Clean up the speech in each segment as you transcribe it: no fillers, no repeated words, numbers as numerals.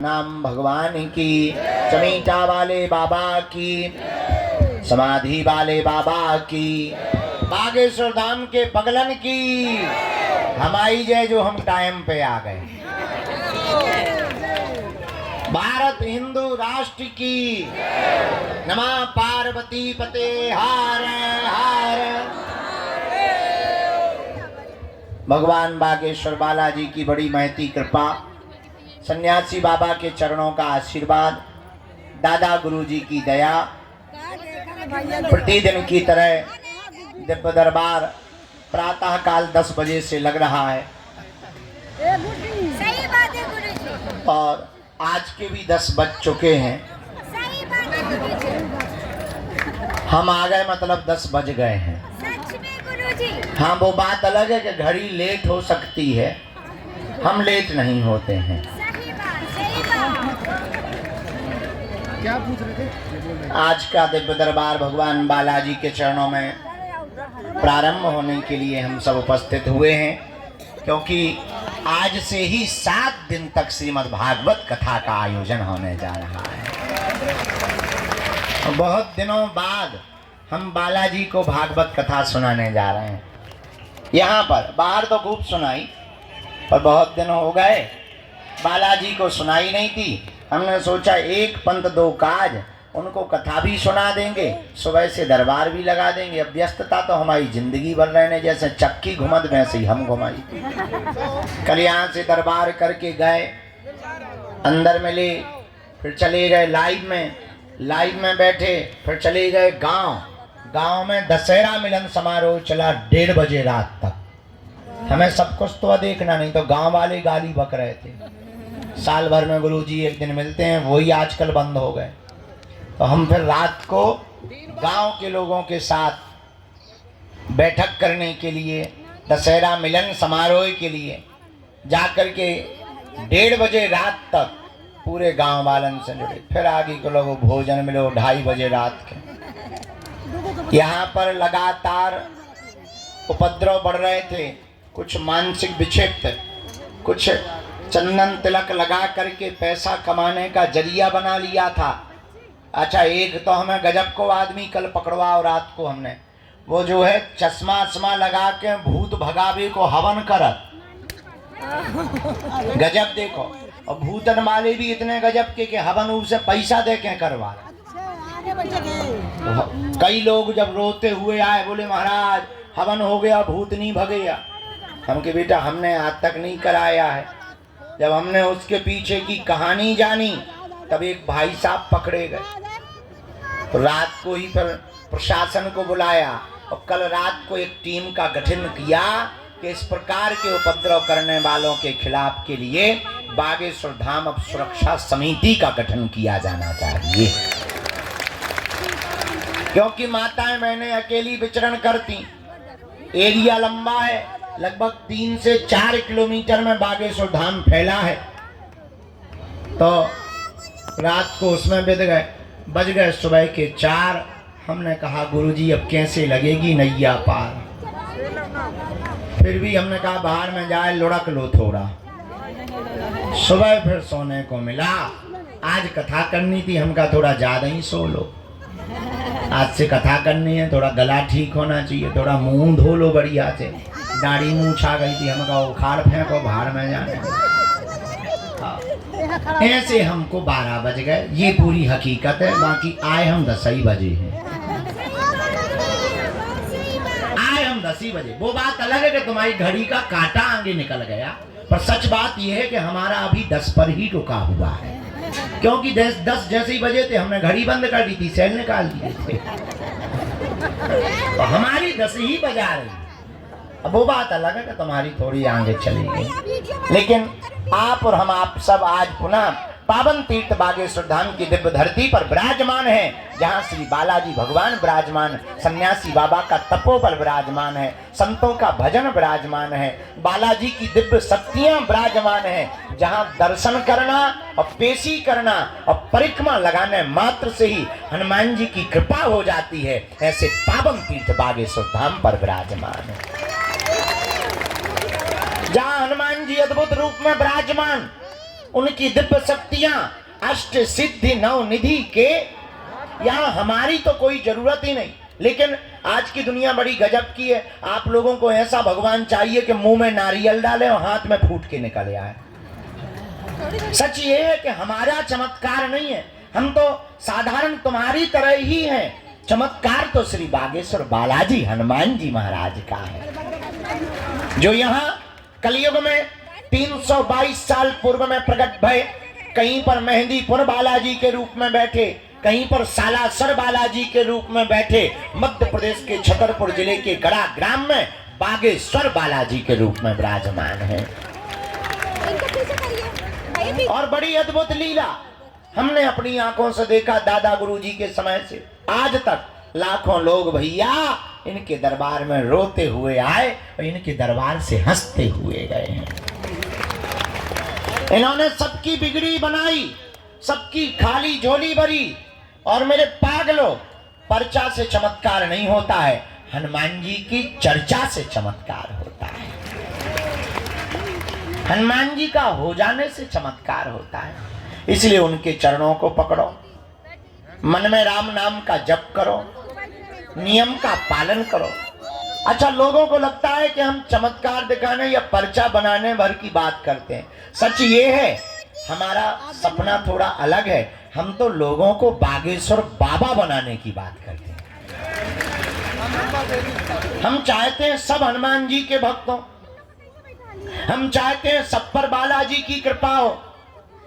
नाम भगवान की, चमीटा वाले बाबा की, समाधि वाले बाबा की, बागेश्वर धाम के पगलन की हमारी जय जो हम टाइम पे आ गए। भारत हिंदू राष्ट्र की नमः पार्वती पते हार हार। भगवान बागेश्वर बालाजी की बड़ी महती कृपा, सन्यासी बाबा के चरणों का आशीर्वाद, दादा गुरुजी की दया, प्रतिदिन की तरह दिव्य दरबार प्रातः काल 10 बजे से लग रहा है। सही बात है गुरुजी। और आज के भी 10 बज चुके हैं। सही बात है गुरुजी। हम आ गए मतलब 10 बज गए हैं। सच में गुरुजी। हाँ, वो बात अलग है कि घड़ी लेट हो सकती है, हम लेट नहीं होते हैं। सही बात, सही बात। क्या पूछ रहे थे? आज का दिव्य दरबार भगवान बालाजी के चरणों में प्रारंभ होने के लिए हम सब उपस्थित हुए हैं, क्योंकि आज से ही 7 दिन तक श्रीमद् भागवत कथा का आयोजन होने जा रहा है। बहुत दिनों बाद हम बालाजी को भागवत कथा सुनाने जा रहे हैं। यहाँ पर बाहर तो खूब सुनाई, पर बहुत दिन हो गए बालाजी को सुनाई नहीं थी। हमने सोचा एक पंथ दो काज, उनको कथा भी सुना देंगे, सुबह से दरबार भी लगा देंगे। अब व्यस्तता तो हमारी जिंदगी भर रहने, जैसे चक्की घुमत वैसे ही हम घुमाई। कल यहाँ से दरबार करके गए, अंदर मिले, फिर चले गए लाइव में बैठे, फिर चले गए गांव में दशहरा मिलन समारोह चला 1:30 बजे रात तक। हमें सब कुछ तो देखना, नहीं तो गांव वाले गाली बक रहे थे। साल भर में गुरुजी एक दिन मिलते हैं, वही आजकल बंद हो गए। तो हम फिर रात को गांव के लोगों के साथ बैठक करने के लिए, दशहरा मिलन समारोह के लिए जाकर के 1:30 बजे रात तक पूरे गांव वालन से जुड़े। फिर आगे के लोगों भोजन मिलो 2:30 बजे रात के। यहाँ पर लगातार उपद्रव बढ़ रहे थे, कुछ मानसिक विक्षिप्त, कुछ चंदन तिलक लगा करके पैसा कमाने का जरिया बना लिया था। अच्छा, एक तो हमें गजब को आदमी कल पकड़वा, और रात को हमने वो जो है चश्मा लगा के भूत भगावे को हवन करत, गजब देखो। और भूतन वाले भी इतने गजब के हवन उसे पैसा दे के करवा। कई लोग जब रोते हुए आए, बोले महाराज हवन हो गया, भूत नहीं भगेगा। हम के बेटा हमने आज तक नहीं कराया है। जब हमने उसके पीछे की कहानी जानी, तब एक भाई साहब पकड़े गए। तो रात को ही फिर प्रशासन को बुलाया, और कल रात को एक टीम का गठन किया कि इस प्रकार के उपद्रव करने वालों के खिलाफ के लिए बागेश्वर धाम अब सुरक्षा समिति का गठन किया जाना चाहिए। क्योंकि माताएं बहनें अकेली विचरण करती, एरिया लंबा है, लगभग 3 से 4 किलोमीटर में बागेश्वर धाम फैला है। तो रात को उसमें बज गए सुबह के 4। हमने कहा गुरुजी अब कैसे लगेगी नैया पार। फिर भी हमने कहा बाहर में जाए लुढ़क लो थोड़ा। सुबह फिर सोने को मिला। आज कथा करनी थी, हम कहा थोड़ा ज़्यादा ही सो लो, आज से कथा करनी है, थोड़ा गला ठीक होना चाहिए, थोड़ा मुंह धो लो बढ़िया से। दाढ़ी मुंह छा गई थी, हम कहा उखाड़ फेंको बाहर में जाने। ऐसे हमको 12 बज गए, ये पूरी हकीकत है। बाकी आए हम 10 ही बजे हैं, आए हम 10 ही बजे। वो बात अलग है कि तुम्हारी घड़ी का कांटा आगे निकल गया, पर सच बात यह है कि हमारा अभी 10 पर ही रुका हुआ है। क्योंकि 10 जैसे ही बजे थे, हमने घड़ी बंद कर दी थी, सेल निकाल दिए थे, तो हमारी 10 ही बजा रही। अब वो बात अलग है कि तुम्हारी थोड़ी आगे चली गई। लेकिन आप और हम आप सब आज पुनः पावन तीर्थ बागेश्वर धाम की दिव्य धरती पर विराजमान है, जहाँ श्री बालाजी भगवान विराजमान, सन्यासी बाबा का तपोबल विराजमान है, संतों का भजन विराजमान है, बालाजी की दिव्य शक्तियां विराजमान है, जहाँ दर्शन करना और पेशी करना और परिक्रमा लगाने मात्र से ही हनुमान जी की कृपा हो जाती है। ऐसे पावन तीर्थ बागेश्वर धाम पर विराजमान है, जहाँ हनुमान जी अद्भुत रूप में विराजमान, उनकी दिव्य शक्तियां अष्ट सिद्धि नव निधि के, यहाँ हमारी तो कोई जरूरत ही नहीं। लेकिन आज की दुनिया बड़ी गजब की है। आप लोगों को ऐसा भगवान चाहिए कि मुंह में नारियल डाले और हाथ में फूट के निकल आए। सच ये है कि हमारा चमत्कार नहीं है, हम तो साधारण तुम्हारी तरह ही हैं। चमत्कार तो श्री बागेश्वर बालाजी हनुमान जी महाराज का है, जो यहाँ कलयुग में 322 साल पूर्व में प्रकट भय। कहीं पर मेहंदीपुर बालाजी के रूप में बैठे, कहीं पर सालासर बालाजी के रूप में बैठे, मध्य प्रदेश के छतरपुर जिले के गड़ा ग्राम में बागेश्वर बालाजी के रूप में विराजमान है। और बड़ी अद्भुत लीला हमने अपनी आंखों से देखा। दादा गुरुजी के समय से आज तक लाखों लोग भैया इनके दरबार में रोते हुए आए और इनके दरबार से हंसते हुए गए हैं। इन्होंने सबकी बिगड़ी बनाई, सबकी खाली झोली भरी। और मेरे पागलों, पर्चा से चमत्कार नहीं होता है, हनुमान जी की चर्चा से चमत्कार होता है। हनुमान जी का हो जाने से चमत्कार होता है। इसलिए उनके चरणों को पकड़ो, मन में राम नाम का जप करो, नियम का पालन करो। अच्छा, लोगों को लगता है कि हम चमत्कार दिखाने या पर्चा बनाने भर की बात करते हैं। सच ये है, हमारा सपना थोड़ा अलग है। हम तो लोगों को बागेश्वर बाबा बनाने की बात करते हैं। हम चाहते हैं सब हनुमान जी के भक्त हो, हम चाहते हैं सब पर बालाजी की कृपा हो।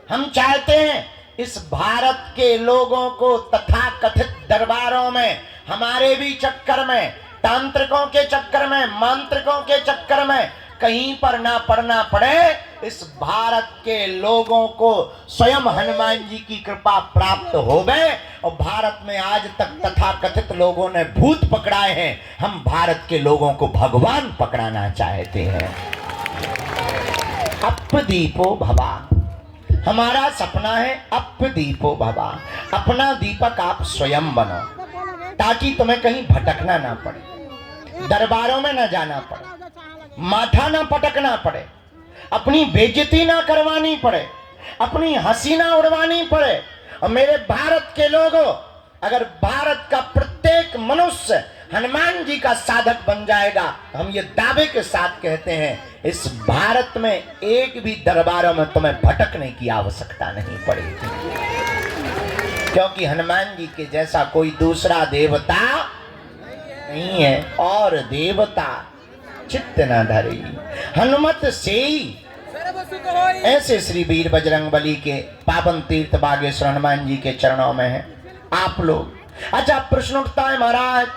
हम चाहते हैं इस भारत के लोगों को तथाकथित दरबारों में, हमारे भी चक्कर में, तांत्रिकों के चक्कर में, मांत्रिकों के चक्कर में कहीं पर ना पड़ना पड़े। इस भारत के लोगों को स्वयं हनुमान जी की कृपा प्राप्त होवे। और भारत में आज तक तथाकथित लोगों ने भूत पकड़ाए हैं, हम भारत के लोगों को भगवान पकड़ाना चाहते हैं। अपदीपो भवा, हमारा सपना है अपदीपो भवा। अपना दीपक आप स्वयं बनो, ताकि तुम्हें कहीं भटकना ना पड़े, दरबारों में ना जाना पड़े, माथा ना पटकना पड़े, अपनी बेइज्जती ना करवानी पड़े, अपनी हंसी ना उड़वानी पड़े। और मेरे भारत के लोगों, अगर भारत का प्रत्येक मनुष्य हनुमान जी का साधक बन जाएगा, तो हम ये दावे के साथ कहते हैं, इस भारत में एक भी दरबारों में तुम्हें भटकने की आवश्यकता नहीं पड़ेगी। क्योंकि हनुमान जी के जैसा कोई दूसरा देवता नहीं है। और देवता चित्त न धरी हनुमत से ही। ऐसे श्री वीर बजरंग बली के पावन तीर्थ बागेश्वर हनुमान जी के चरणों में है आप लोग। अच्छा, प्रश्न उठता है महाराज,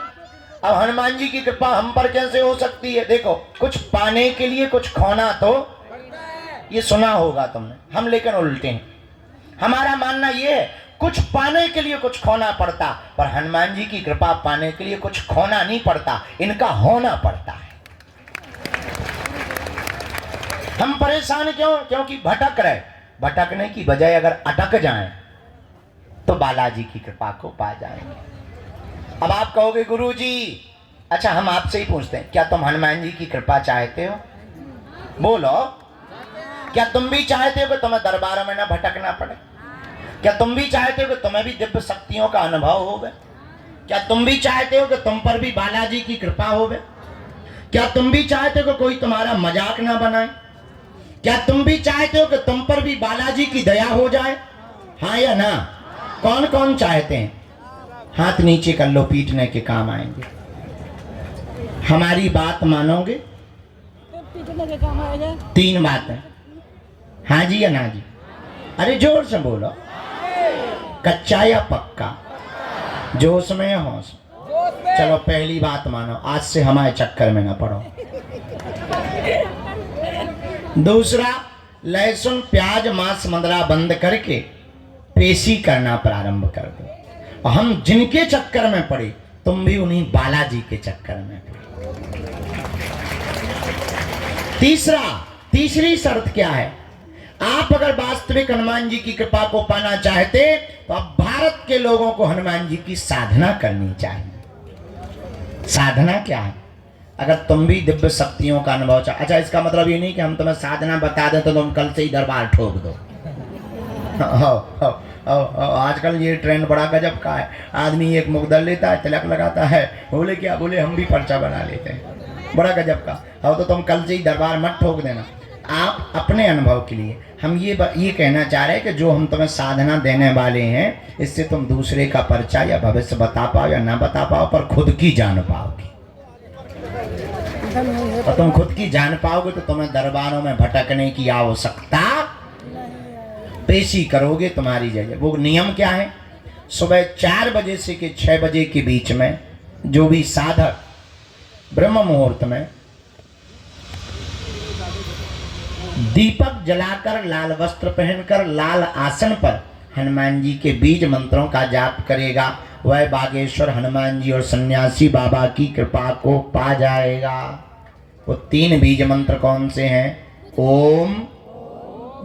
अब हनुमान जी की कृपा हम पर कैसे हो सकती है? देखो, कुछ पाने के लिए कुछ खोना, तो ये सुना होगा तुमने, हम लेकिन उल्टे हैं। हमारा मानना ये है, कुछ पाने के लिए कुछ खोना पड़ता, पर हनुमान जी की कृपा पाने के लिए कुछ खोना नहीं पड़ता, इनका होना पड़ता है। हम परेशान क्यों? क्योंकि भटक रहे। भटकने की बजाय अगर अटक जाएं तो बालाजी की कृपा को पा जाएंगे। अब आप कहोगे गुरुजी, अच्छा हम आपसे ही पूछते हैं, क्या तुम हनुमान जी की कृपा चाहते हो? बोलो, क्या तुम भी चाहते हो कि तुम्हें दरबारों में ना भटकना पड़े? क्या तुम भी चाहते हो कि तुम्हें भी दिव्य शक्तियों का अनुभव होवे? क्या तुम भी चाहते हो कि तुम पर भी बालाजी की कृपा होवे? क्या तुम भी चाहते हो कि कोई तुम्हारा मजाक ना बनाए? क्या तुम भी चाहते हो कि तुम पर भी बालाजी की दया हो जाए? हाँ या ना? कौन कौन चाहते हैं? हाथ नीचे कर लो, पीटने के काम आएंगे। हमारी बात मानोगे? तीन बातें, हाँ जी या ना जी? अरे जोर से बोलो, कच्चा या पक्का, जोश में या होश? चलो पहली बात मानो, आज से हमारे चक्कर में ना पड़ो। दूसरा, लहसुन प्याज मांस मदिरा बंद करके पेशी करना प्रारंभ कर दो। और हम जिनके चक्कर में पड़े, तुम भी उन्हीं बालाजी के चक्कर में पड़े। तीसरी शर्त क्या है? आप अगर वास्तविक हनुमान जी की कृपा को पाना चाहते, तो अब भारत के लोगों को हनुमान जी की साधना करनी चाहिए। साधना क्या है? अगर तुम भी दिव्य शक्तियों का अनुभव चाह, अच्छा इसका मतलब ये नहीं कि हम तुम्हें साधना बता दें तो तुम कल से ही दरबार ठोक दो। आजकल ये ट्रेंड बड़ा गजब का है। आदमी एक मुकदर लेता है, तिलक लगाता है, बोले क्या, बोले हम भी पर्चा बना लेते हैं। बड़ा गजब का। अब तो तुम कल से ही दरबार मत ठोक देना। आप अपने अनुभव के लिए हम ये कहना चाह रहे हैं कि जो हम तुम्हें साधना देने वाले हैं, इससे तुम दूसरे का पर्चा या भविष्य बता पाओ या ना बता पाओ, पर खुद की जान पाओगे। और तुम खुद की जान पाओगे तो तुम्हें दरबारों में भटकने की आवश्यकता, पेशी करोगे तुम्हारी जगह। वो नियम क्या है? सुबह 4 बजे से के 6 बजे के बीच में जो भी साधक ब्रह्म मुहूर्त में दीपक जलाकर, लाल वस्त्र पहनकर, लाल आसन पर हनुमान जी के बीज मंत्रों का जाप करेगा, वह बागेश्वर हनुमान जी और सन्यासी बाबा की कृपा को पा जाएगा। वो 3 बीज मंत्र कौन से हैं? ओम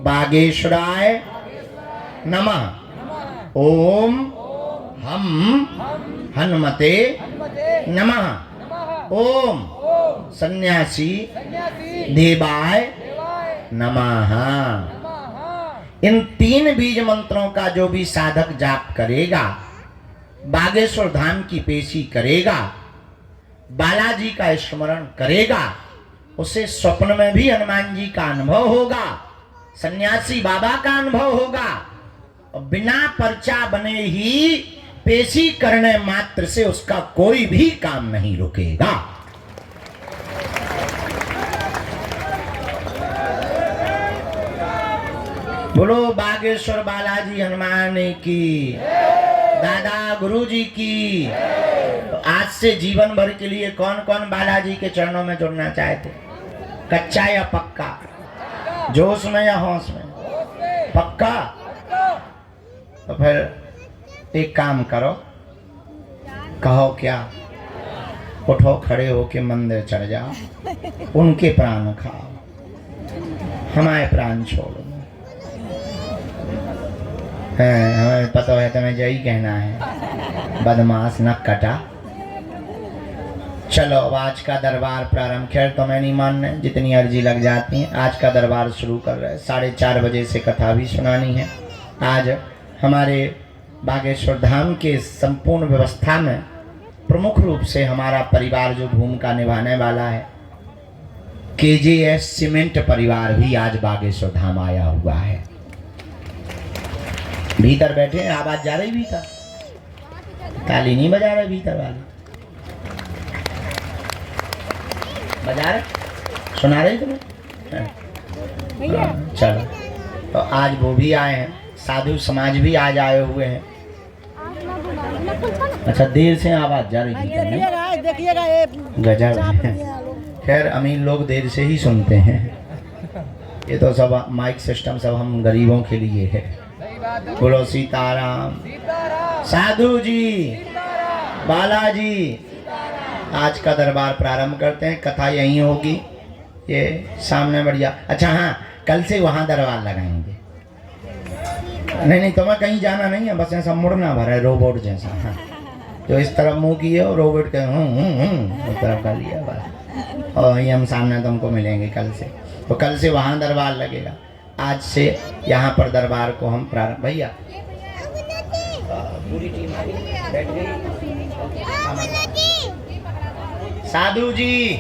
बागेश्वराय नमः, ओम हम हनुमते नमः, ओम सन्यासी देवाय नमः। इन 3 बीज मंत्रों का जो भी साधक जाप करेगा, बागेश्वर धाम की पेशी करेगा, बालाजी का स्मरण करेगा, उसे स्वप्न में भी हनुमान जी का अनुभव होगा, सन्यासी बाबा का अनुभव होगा, और बिना पर्चा बने ही पेशी करने मात्र से उसका कोई भी काम नहीं रुकेगा। बोलो बागेश्वर बालाजी हनुमान की, दादा गुरु जी की। तो आज से जीवन भर के लिए कौन कौन बालाजी के चरणों में जुड़ना चाहते? कच्चा या पक्का? जोश में या होश में? पक्का? तो फिर एक काम करो, कहो क्या, उठो, खड़े होके मंदिर चढ़ जाओ, उनके प्राण खाओ, हमारे प्राण छोड़ो। हमें पता है तुम्हें यही कहना है, बदमाश न कटा। चलो अब आज का दरबार प्रारंभ। खैर तुम्हें नहीं मानने, जितनी अर्जी लग जाती है। आज का दरबार शुरू कर रहे हैं। 4:30 बजे से कथा भी सुनानी है। आज हमारे बागेश्वर धाम के संपूर्ण व्यवस्था में प्रमुख रूप से हमारा परिवार जो भूमिका निभाने वाला है, KJS सीमेंट परिवार भी आज बागेश्वर धाम आया हुआ है। भीतर बैठे हैं, आवाज जा रही भीतर, ताली नहीं बजा रहे भीतर वाले, बजा रहे, सुना रहे तुम्हें? चलो, तो आज वो भी आए हैं, साधु समाज भी आज आए हुए हैं। अच्छा, देर से आवाज जा रही है, देखिएगा गजब। खैर अमीर लोग देर से ही सुनते हैं, ये तो सब माइक सिस्टम सब हम गरीबों के लिए है। बोलो सीताराम। साधु जी, बालाजी, आज का दरबार प्रारंभ करते हैं। कथा यहीं होगी, ये सामने बढ़िया। अच्छा हाँ, कल से वहाँ दरबार लगाएंगे। नहीं तुम्हें कहीं जाना नहीं है, बस ऐसा मुड़ना भरा है रोबोट जैसा। हाँ, जो इस तरफ मुंह किए और रोबोट के उस तरफ कर लिया बस। और वहीं हम सामने तुमको मिलेंगे कल से। तो कल से वहाँ दरबार लगेगा। आज से यहाँ पर दरबार को हम प्रारंभ। भैया पूरी टीम बैठ गई। साधु जी,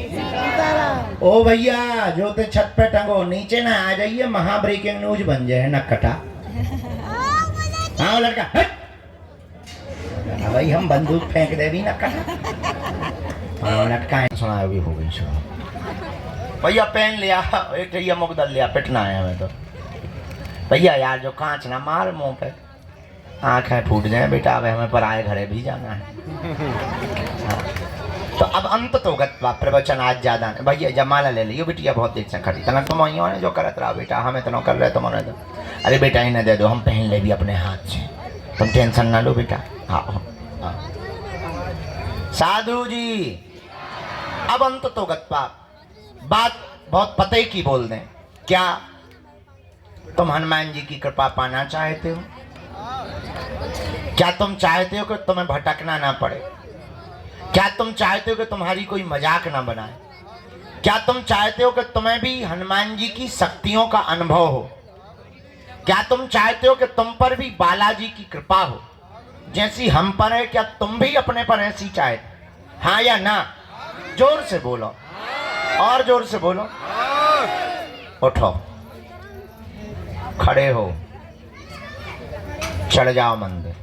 ओ भैया जो तो छत पे टंगो, नीचे ना आ जाइए, महा ब्रेकिंग न्यूज बन जाए न कटा। हाँ लड़का, भाई हम बंदूक फेंक दे भी न कटा। हाँ लटका सुना भी हो गई। भैया पेन लिया, एक ये मुकदर लिया, पिटना है हमें तो। भैया यार जो कांच ना मार मुंह पे, आंखें फूट जाए बेटा, अब हमें पराए घरे भी जाना है। हाँ। तो अब अंत तो गत्वा प्रवचन आज ज्यादा है। भैया जमाला ले लियो बेटिया, बहुत देर से खड़ी तना तुम ने जो करत रहा बेटा, हमें तो कर रहे तुमने तो। अरे बेटा इन्हें दे दो, हम पहन ले भी अपने हाथ से, तुम टेंशन ना लो बेटा। हाँ साधु जी, अब अंत तो गत्वा बात बहुत पते की बोल दें। क्या तुम हनुमान जी की कृपा पाना चाहते हो? क्या तुम चाहते हो कि तुम्हें भटकना ना पड़े? क्या तुम चाहते हो कि तुम्हारी कोई मजाक ना बनाए? क्या तुम चाहते हो कि तुम्हें भी हनुमान जी की शक्तियों का अनुभव हो? क्या तुम चाहते हो कि तुम पर भी बालाजी की कृपा हो जैसी हम पर है? क्या तुम भी अपने पर ऐसी चाहते? हाँ या ना? जोर से बोलो, और जोर से बोलो। उठो, खड़े हो, चढ़ जाओ मंदिर।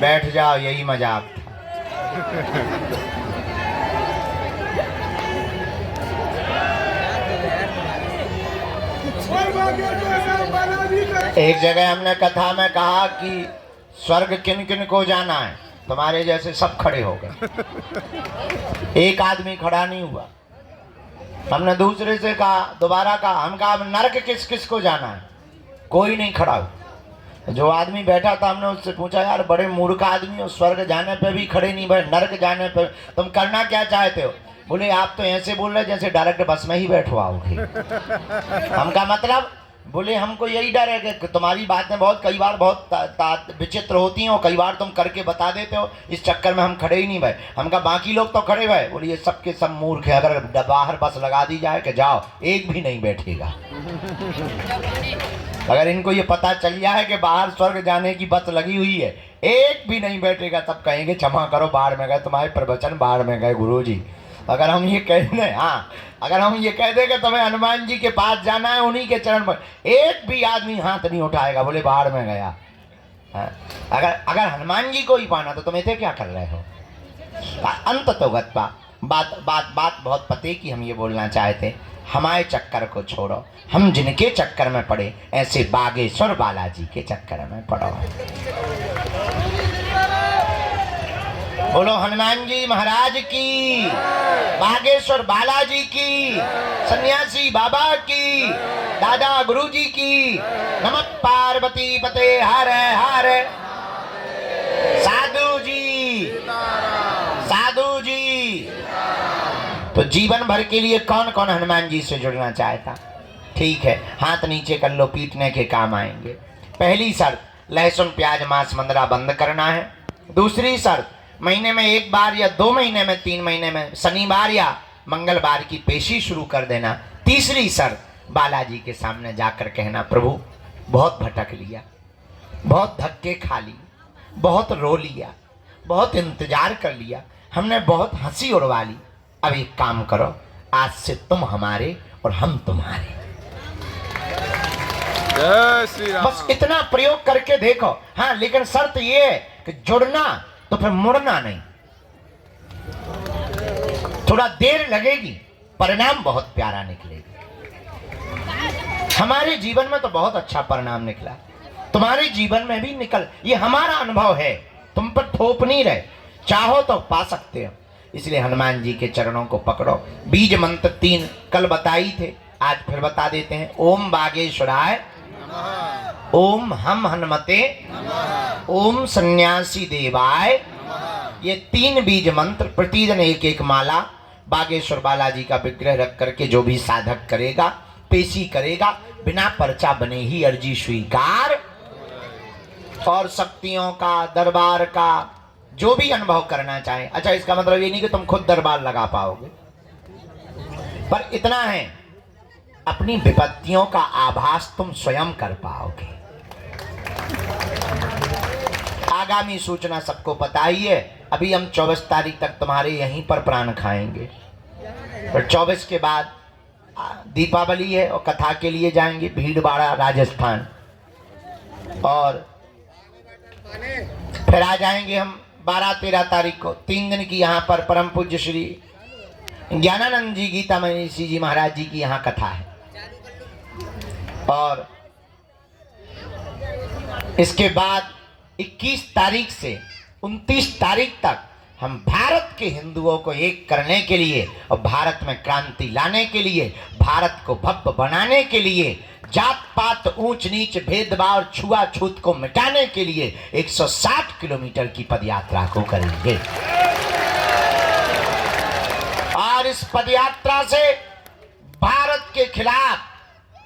बैठ जाओ, यही मजाक था। एक जगह हमने कथा में कहा कि स्वर्ग किन किन को जाना है, तुम्हारे जैसे सब खड़े हो गए, एक आदमी खड़ा नहीं हुआ। हमने दूसरे से कहा, दोबारा कहा, हम कहा नरक किस किस को जाना है, कोई नहीं खड़ा हुआ। जो आदमी बैठा था हमने उससे पूछा, यार बड़े मूर्ख आदमी हो, स्वर्ग जाने पे भी खड़े नहीं भाई, नरक जाने पे तुम करना क्या चाहते हो? बोले आप तो ऐसे बोल रहे जैसे डायरेक्ट बस में ही बैठवाओगे। हम का मतलब? बोले हमको यही डर है कि तुम्हारी बातें बहुत कई बार बहुत विचित्र होती हैं और कई बार तुम करके बता देते हो, इस चक्कर में हम खड़े ही नहीं भाई। हम कहा बाकी लोग तो खड़े भाई। बोले ये सब के सब मूर्ख है, अगर बाहर बस लगा दी जाए कि जाओ, एक भी नहीं बैठेगा। अगर इनको ये पता चल जाए कि बाहर स्वर्ग जाने की बस लगी हुई है, एक भी नहीं बैठेगा। सब कहेंगे क्षमा करो, बाहर में गए, तुम्हारे प्रवचन बाहर में गए गुरुजी। अगर हम ये कह दें, हाँ अगर हम ये कह दें कि तुम्हें हनुमान जी के पास जाना है, उन्हीं के चरण पर, एक भी आदमी हाथ नहीं उठाएगा, बोले बाहर में गया। अगर हनुमान जी को ही पाना तो तुम इतने क्या कर रहे हो? अंत तो गत्वा बात बात बात बहुत पते की हम ये बोलना चाहते, हमारे चक्कर को छोड़ो, हम जिनके चक्कर में पड़े ऐसे बागेश्वर बालाजी के चक्कर में पड़ो। बोलो हनुमान जी महाराज की, बागेश्वर बालाजी की, सन्यासी बाबा की, दादा गुरुजी की। नमः पार्वती पते हर हर। साधु जी, साधु जी। तो जीवन भर के लिए कौन कौन हनुमान जी से जुड़ना चाहता? ठीक है, हाथ नीचे कर लो, पीटने के काम आएंगे। पहली शर्त, लहसुन प्याज मांस मंदरा बंद करना है। दूसरी शर्त, महीने में एक बार या 2 महीने में 3 महीने में शनिवार या मंगलवार की पेशी शुरू कर देना। तीसरी शर्त, बालाजी के सामने जाकर कहना, प्रभु बहुत भटक लिया, बहुत धक्के खा लिए, बहुत रो लिया, बहुत इंतजार कर लिया, हमने बहुत हंसी उड़वा ली। अब एक काम करो, आज से तुम हमारे और हम तुम्हारे। बस इतना प्रयोग करके देखो। हाँ, लेकिन शर्त ये है कि जुड़ना तो फिर मुड़ना नहीं। थोड़ा देर लगेगी, परिणाम बहुत प्यारा निकलेगा। हमारे जीवन में तो बहुत अच्छा परिणाम निकला, तुम्हारे जीवन में भी निकल, ये हमारा अनुभव है, तुम पर थोप नहीं रहे, चाहो तो पा सकते हो। इसलिए हनुमान जी के चरणों को पकड़ो। बीज मंत्र 3 कल बताई थे, आज फिर बता देते हैं। ओम बागेश्वराय, ओम हम हनुमते, ओम सन्यासी देवाय। ये 3 बीज मंत्र प्रतिदिन एक एक माला बागेश्वर बालाजी का विग्रह रख करके जो भी साधक करेगा, पेशी करेगा, बिना पर्चा बने ही अर्जी स्वीकार। और शक्तियों का, दरबार का जो भी अनुभव करना चाहे। अच्छा, इसका मतलब ये नहीं कि तुम खुद दरबार लगा पाओगे, पर इतना है, अपनी विपत्तियों का आभास तुम स्वयं कर पाओगे। आगामी सूचना सबको पता ही है। अभी हम 24 तारीख तक तुम्हारे यहीं पर प्राण खाएंगे, पर 24 के बाद दीपावली है और कथा के लिए जाएंगे भीलवाड़ा राजस्थान, और फिर आ जाएंगे हम 12-13 तारीख को। 3 दिन की यहाँ पर परम पूज्य श्री ज्ञानानंद जी गीता मनीषी जी महाराज जी की यहाँ कथा है। और इसके बाद 21 तारीख से 29 तारीख तक हम भारत के हिंदुओं को एक करने के लिए और भारत में क्रांति लाने के लिए, भारत को भव्य बनाने के लिए, जात पात ऊंच नीच भेदभाव छुआछूत को मिटाने के लिए 160 किलोमीटर की पदयात्रा को करेंगे। और इस पदयात्रा से भारत के खिलाफ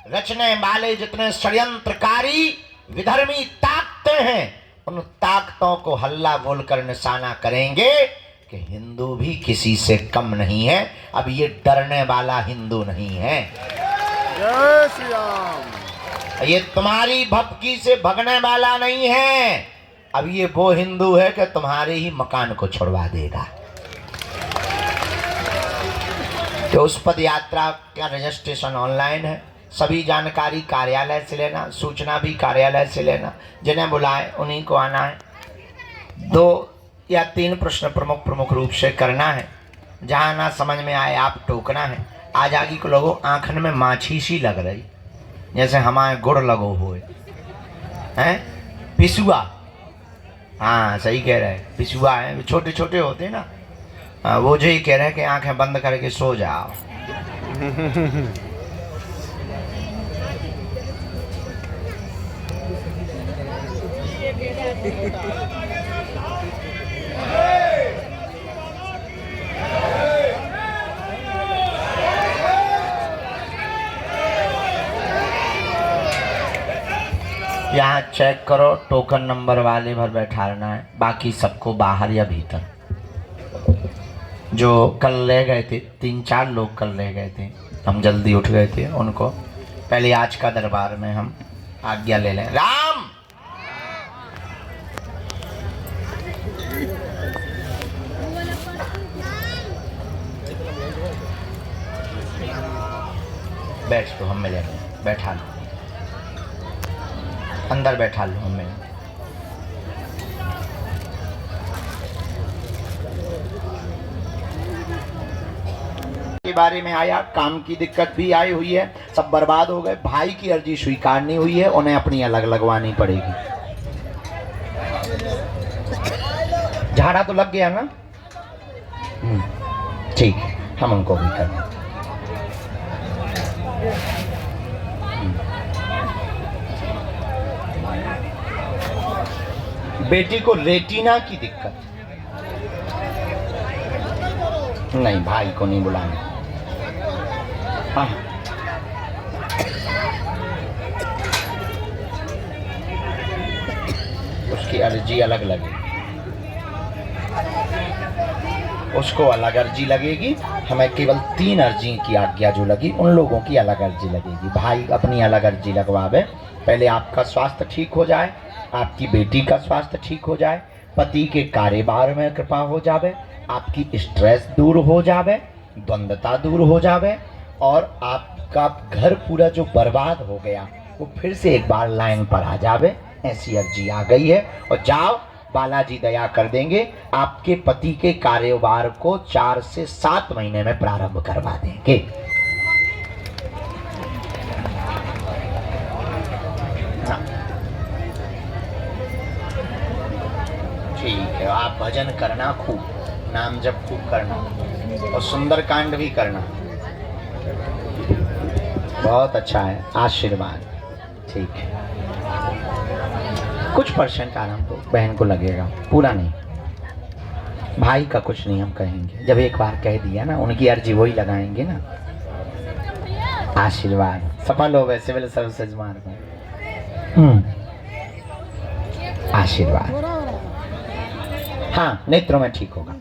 रचने वाले जितने षड्यंत्रकारी विधर्मी ताकतें हैं, उन ताकतों को हल्ला बोलकर निशाना करेंगे कि कि हिंदू भी किसी से कम नहीं है। अब ये डरने वाला हिंदू नहीं है। जय श्री राम। ये तुम्हारी भपकी से भगने वाला नहीं है। अब ये वो हिंदू है कि तुम्हारे ही मकान को छुड़वा देगा। तो उस पद यात्रा का रजिस्ट्रेशन ऑनलाइन है। सभी जानकारी कार्यालय से लेना, सूचना भी कार्यालय से लेना। जिन्हें बुलाए उन्हीं को आना है। 2 या 3 प्रश्न प्रमुख रूप से करना है। जहाँ ना समझ में आए आप टोकना है। आजागी को लोगों आंखन में माछी सी लग रही, जैसे हमारे गुड़ लगो हुए हैं। पिसुआ, हाँ सही कह रहे हैं, पिसुआ है। छोटे छोटे होते हैं ना, वो जो ही कह रहे हैं कि आंखें बंद करके सो जाओ। यहाँ चेक करो, टोकन नंबर वाले भर बैठाना है, बाकी सबको बाहर या भीतर। जो कल ले गए थे, 3-4 लोग कल ले गए थे, हम जल्दी उठ गए थे, उनको पहले आज का दरबार में हम आज्ञा ले लें। राम बैठ तो हम मिले, बैठा लो, अंदर बैठा लो हमें। के बारे में आया, काम की दिक्कत भी आई हुई है, सब बर्बाद हो गए। भाई की अर्जी स्वीकार नहीं हुई है, उन्हें अपनी अलग लगवानी पड़ेगी। झाड़ा तो लग गया ना? ठीक है, हम उनको भी करें। बेटी को रेटिना की दिक्कत, नहीं भाई को नहीं बुलाना। हाँ उसकी अर्जी अलग लगेगी, उसको अलग अर्जी लगेगी। हमें केवल 3 अर्जी की आज्ञा जो लगी, उन लोगों की अलग अर्जी लगेगी। भाई अपनी अलग अर्जी लगवावे। पहले आपका स्वास्थ्य ठीक हो जाए, आपकी बेटी का स्वास्थ्य ठीक हो जाए, पति के कारोबार में कृपा हो जावे, आपकी स्ट्रेस दूर हो जावे, द्वंद्वता दूर हो जावे, और आपका घर पूरा जो बर्बाद हो गया वो फिर से एक बार लाइन पर आ जावे। ऐसी अर्जी आ गई है। और जाओ, बालाजी दया कर देंगे, आपके पति के कारोबार को 4 से 7 महीने में प्रारंभ करवा देंगे। ठीक है, आप भजन करना खूब, नाम जप खूब करना, और सुंदरकांड भी करना। बहुत अच्छा है, आशीर्वाद। ठीक है, कुछ % आराम तो बहन को लगेगा, पूरा नहीं। भाई का कुछ नहीं हम कहेंगे, जब एक बार कह दिया ना, उनकी अर्जी वही लगाएंगे ना। आशीर्वाद सफल हो, वैसे वाले सब सजमान में आशीर्वाद। हाँ, नेत्रों में ठीक होगा।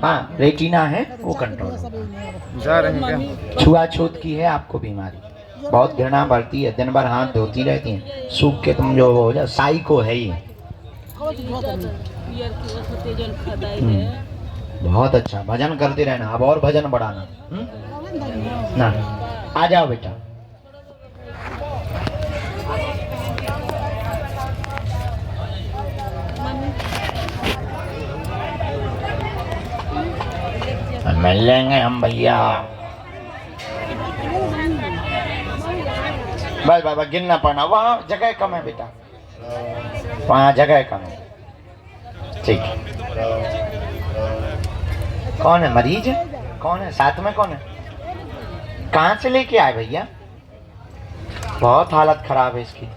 हाँ, रेटिना है वो कंट्रोल होगा। जा रहे हैं क्या? छुआछूत की है आपको बीमारी, बहुत घृणा बढ़ती है, दिन भर हाथ धोती रहती हैं, सूख के तुम जो हो जाए, साई को है ही। बहुत अच्छा, भजन करते रहना, अब और भजन बढ़ाना ना। आ जाओ बेटा। मिल लेंगे हम भैया। बस बाबा गिनना पड़ना, वहाँ जगह कम है बेटा, वहाँ जगह कम है। ठीक है, कौन है मरीज है? कौन है साथ में? कौन है? कहाँ से लेके आए भैया? बहुत हालत खराब है इसकी।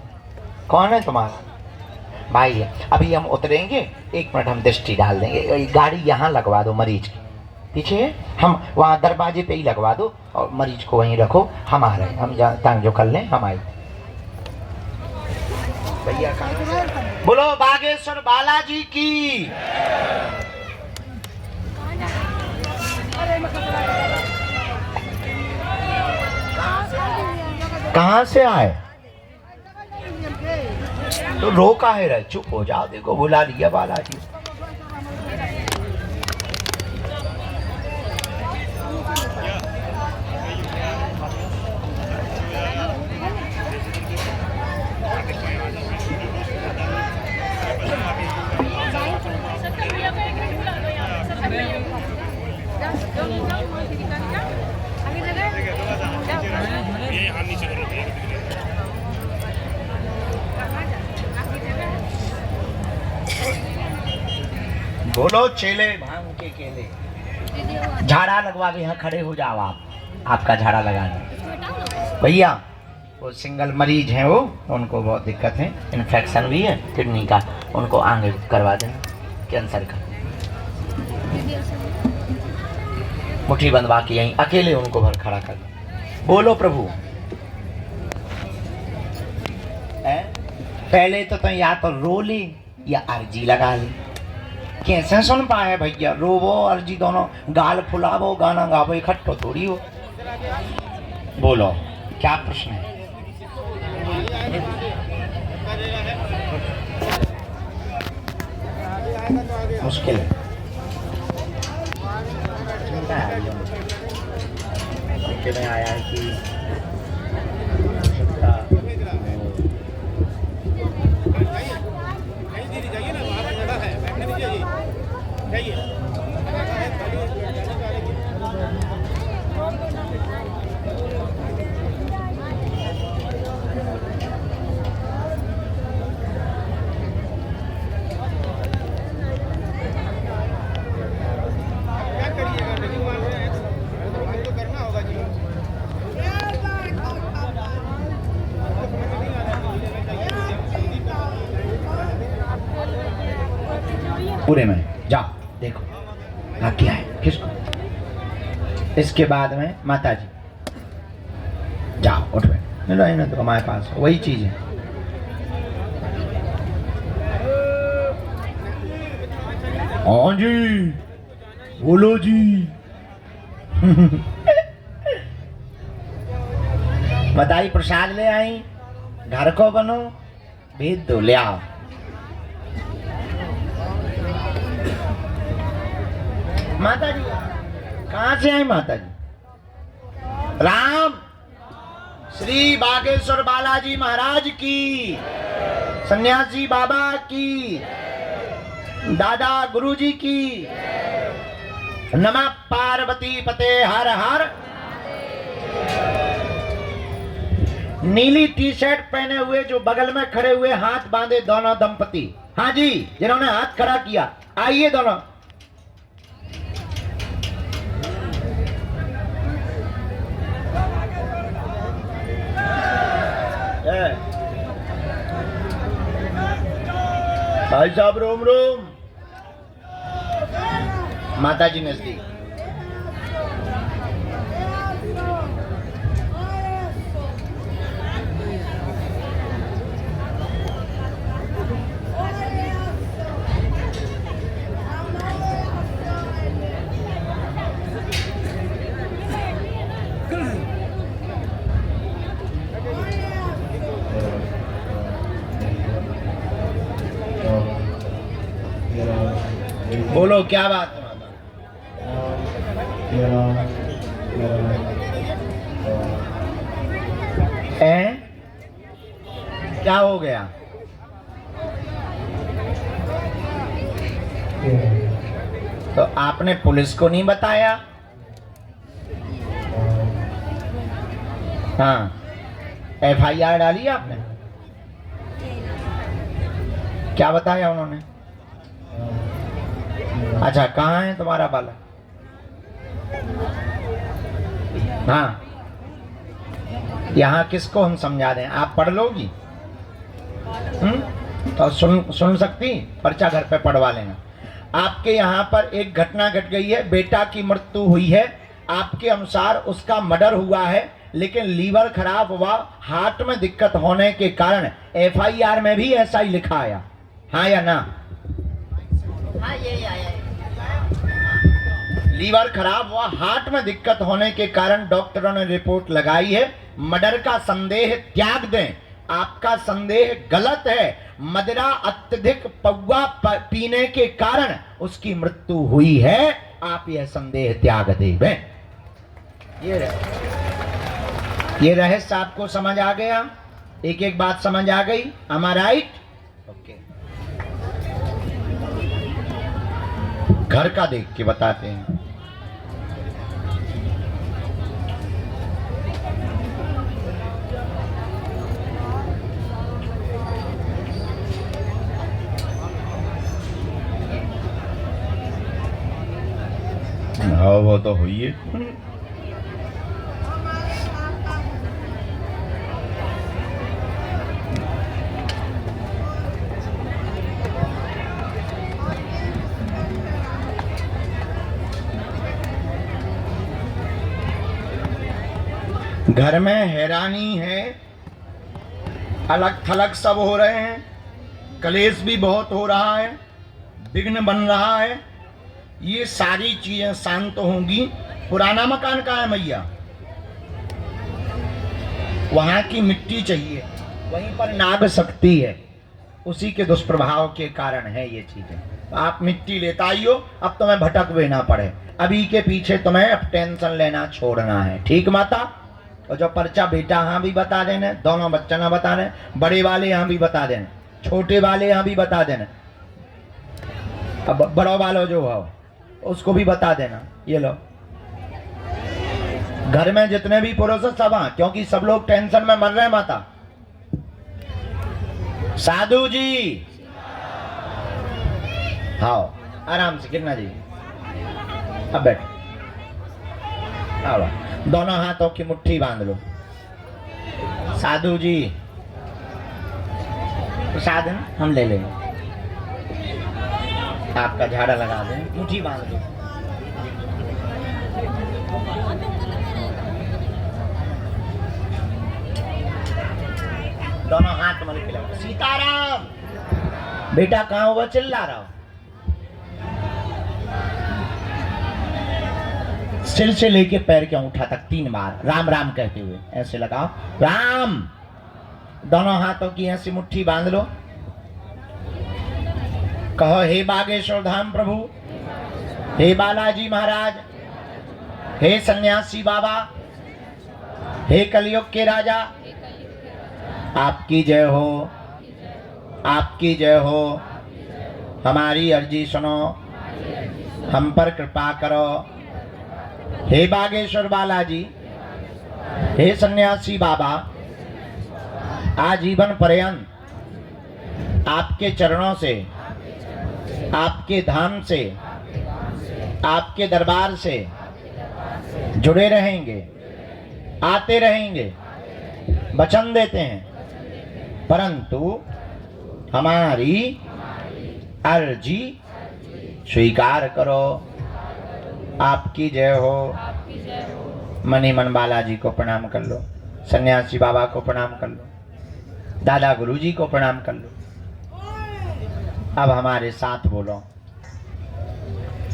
कौन है तुम्हारा भाई? है, अभी हम उतरेंगे, 1 मिनट हम दृष्टि डाल देंगे। गाड़ी यहाँ लगवा दो मरीज की पीछे, हम वहाँ दरवाजे पे ही लगवा दो, और मरीज को वहीं रखो। हम आ रहे हैं, हम टांग जो कर लें, हम आए। भैया बोलो बागेश्वर बालाजी की। कहाँ से आए? तो रो काहे रहे? चुप हो जाओ, देखो बुला लिया बालाजी। बोलो चेले भांग के केले। झाड़ा लगवा के यहाँ खड़े हो जाओ आप, आपका झाड़ा लगाना। भैया वो सिंगल मरीज हैं, वो उनको बहुत दिक्कत है, इन्फेक्शन भी है किडनी का, उनको आगे करवा देना, कैंसर का। मुट्ठी बंधवा के यहीं अकेले उनको भर खड़ा कर। बोलो प्रभु। पहले तो या तो रो ले या अर्जी लगा ले। कैसे सुन पाए भैया? रोवो अर्जी दोनों, गाल फुलावो गाना गावो इकट्ठो थोड़ी हो। बोलो क्या प्रश्न है? मुश्किल है। में आया है कि पूरे में जाओ देखो हाँ क्या है किसको। इसके बाद में माता जी जाओ उठ बैठ, मिलो ना तो हमारे पास वही चीज है। हाँ जी बोलो जी। बताई प्रसाद ले आई, घर को बनो, भेज दो ले आओ। माता जी कहाँ से आई? माता जी राम श्री बागेश्वर बालाजी महाराज की, सन्यासी बाबा की, दादा गुरुजी की। नमः पार्वती पते हर हर। नीली टी शर्ट पहने हुए जो बगल में खड़े हुए हाथ बांधे दोनों दंपति, हाँ जी जिन्होंने हाथ खड़ा किया, आइए दोनों। भाई साहब रोम रोम। माता जी नजदीक। बोलो क्या बात है? क्या हो गया? तो आपने पुलिस को नहीं बताया? हाँ FIR डाली आपने? क्या बताया उन्होंने? अच्छा कहाँ है तुम्हारा बाला? हाँ यहाँ किसको हम समझा दें? आप पढ़ लोगी? तो सुन सकती? पर्चा घर पे पढ़वा लेना। आपके यहाँ पर एक घटना घट गई है, बेटा की मृत्यु हुई है, आपके अनुसार उसका मर्डर हुआ है, लेकिन लीवर खराब हुआ, हार्ट में दिक्कत होने के कारण FIR में भी ऐसा ही लिखा आया, हाँ या ना? हाँ ये आया। लीवर खराब हुआ, हार्ट में दिक्कत होने के कारण डॉक्टरों ने रिपोर्ट लगाई है मर्डर का संदेह त्याग दें। आपका संदेह गलत है। मदिरा अत्यधिक पौवा पीने के कारण उसकी मृत्यु हुई है। आप यह संदेह त्याग दें। ये रहस्य आपको समझ आ गया? एक एक बात समझ आ गई? Am I right? ओके। घर का देख के बताते हैं। हाँ वो तो हुई है। घर में हैरानी है, अलग थलग सब हो रहे हैं, कलेश भी बहुत हो रहा है, विघ्न बन रहा है। ये सारी चीजें शांत होंगी। पुराना मकान कहाँ है मैया? वहां की मिट्टी चाहिए, वहीं पर नाग शक्ति है, उसी के दुष्प्रभाव के कारण है ये चीजें। आप मिट्टी लेता आइयो, अब तुम्हें भटक भी ना पड़े। अभी के पीछे तुम्हें अब टेंशन लेना छोड़ना है, ठीक माता? और जो पर्चा बेटा यहाँ भी बता देना, दोनों बच्चा ना बता दें, बड़े वाले यहाँ भी बता देना, छोटे वाले यहाँ भी बता देना, अब बड़ों वालों जो हो उसको भी बता देना। ये लो, घर में जितने भी पुरुष सब हैं, क्योंकि सब लोग टेंशन में मर रहे हैं माता। साधु जी आओ, आराम से कितना जी, अब बैठो, आओ, दोनों हाथों की मुट्ठी बांध लो। साधु जी प्रसाद हम ले लेंगे, आपका झाड़ा लगा दें, मुट्ठी बांध लो। दोनों हाथ मल के लगा। सीताराम बेटा कहाँ हुआ, चिल्ला रहा हो? सिर से लेके पैर के अंगूठा तक 3 बार राम राम कहते हुए ऐसे लगाओ, राम। दोनों हाथों की ऐसी मुट्ठी बांध लो। कहो, हे बागेश्वर धाम प्रभु, हे बालाजी महाराज, हे सन्यासी बाबा, हे कलयुग के राजा, आपकी जय हो, आपकी जय हो। हमारी अर्जी सुनो, हम पर कृपा करो। हे बागेश्वर बालाजी, हे सन्यासी बाबा, आजीवन पर्यंत आपके चरणों से, आपके धाम से, आपके दरबार से जुड़े रहेंगे, आते रहेंगे, वचन देते हैं। परंतु हमारी अर्जी स्वीकार करो। आपकी जय हो। मनी मन बालाजी को प्रणाम कर लो, सन्यासी बाबा को प्रणाम कर लो, दादा गुरुजी को प्रणाम कर लो। अब हमारे साथ बोलो,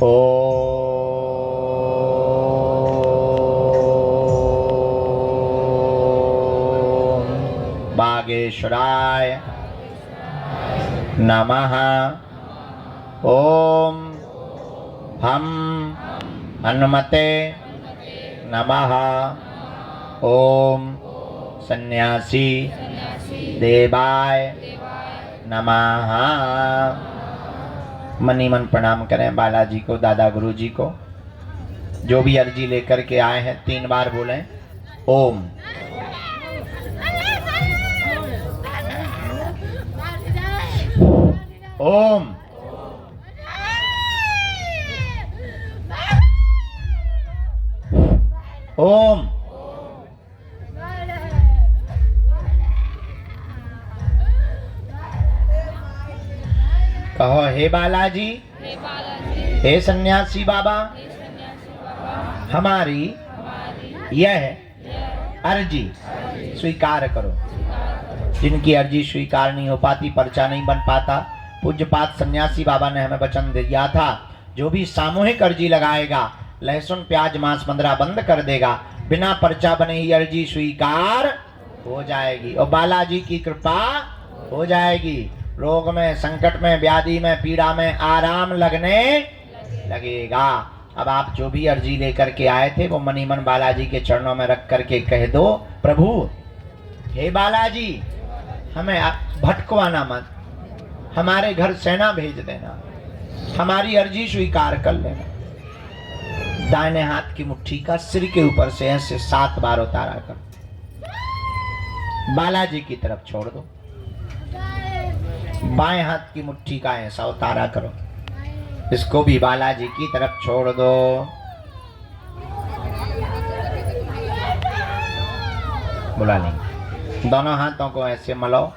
ओम बागेश्वराय नमः। ओम हम हनुमते नमः। ओम सन्यासी देवाय नमः। मनी मन प्रणाम करें बालाजी को, दादा गुरुजी को। जो भी अर्जी लेकर के आए हैं 3 बार बोलें ओम। ओम। ओम। कहो, हे बालाजी, हे सन्यासी बाबा, हमारी यह अर्जी स्वीकार करो। जिनकी अर्जी स्वीकार नहीं हो पाती, पर्चा नहीं बन पाता, पूज्यपाद सन्यासी बाबा ने हमें वचन दिया था, जो भी सामूहिक अर्जी लगाएगा लहसुन प्याज मांस मंदरा बंद कर देगा, बिना पर्चा बने ही अर्जी स्वीकार हो जाएगी और बालाजी की कृपा हो जाएगी। रोग में, संकट में, व्याधि में, पीड़ा में आराम लगने लगेगा। अब आप जो भी अर्जी लेकर के आए थे वो मनी मन बालाजी के चरणों में रख करके कह दो, प्रभु हे बालाजी हमें भटकवाना मत, हमारे घर सेना भेज देना, हमारी अर्जी स्वीकार कर लेना। दाहिने हाथ की मुट्ठी का सिर के ऊपर से ऐसे 7 बार उतारा कर बालाजी की तरफ छोड़ दो। बाएं हाथ की मुट्ठी का ऐसा उतारा करो, इसको भी बालाजी की तरफ छोड़ दो। बुला लेंगे। दोनों हाथों को ऐसे मलो।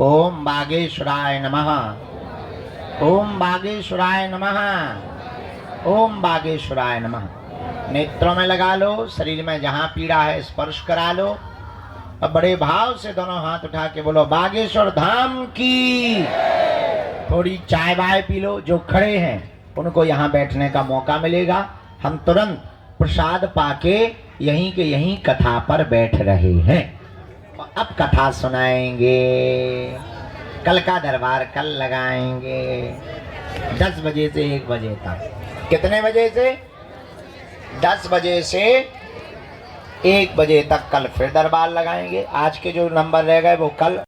ओम बागेश्वराय नमः, ओम बागेश्वराय नमः, ओम बागेश्वराय नमः। नेत्रों में लगा लो, शरीर में जहां पीड़ा है स्पर्श करा लो। अब बड़े भाव से दोनों हाथ उठा के बोलो बागेश्वर धाम की। थोड़ी चाय बाय पी लो। जो खड़े हैं उनको यहाँ बैठने का मौका मिलेगा। हम तुरंत प्रसाद पाके यहीं के यहीं कथा पर बैठ रहे हैं। अब कथा सुनाएंगे। कल का दरबार कल लगाएंगे 10 बजे से 1 बजे तक। कितने बजे से? 10 बजे से 1 बजे तक कल फिर दरबार लगाएंगे। आज के जो नंबर रह गए वो कल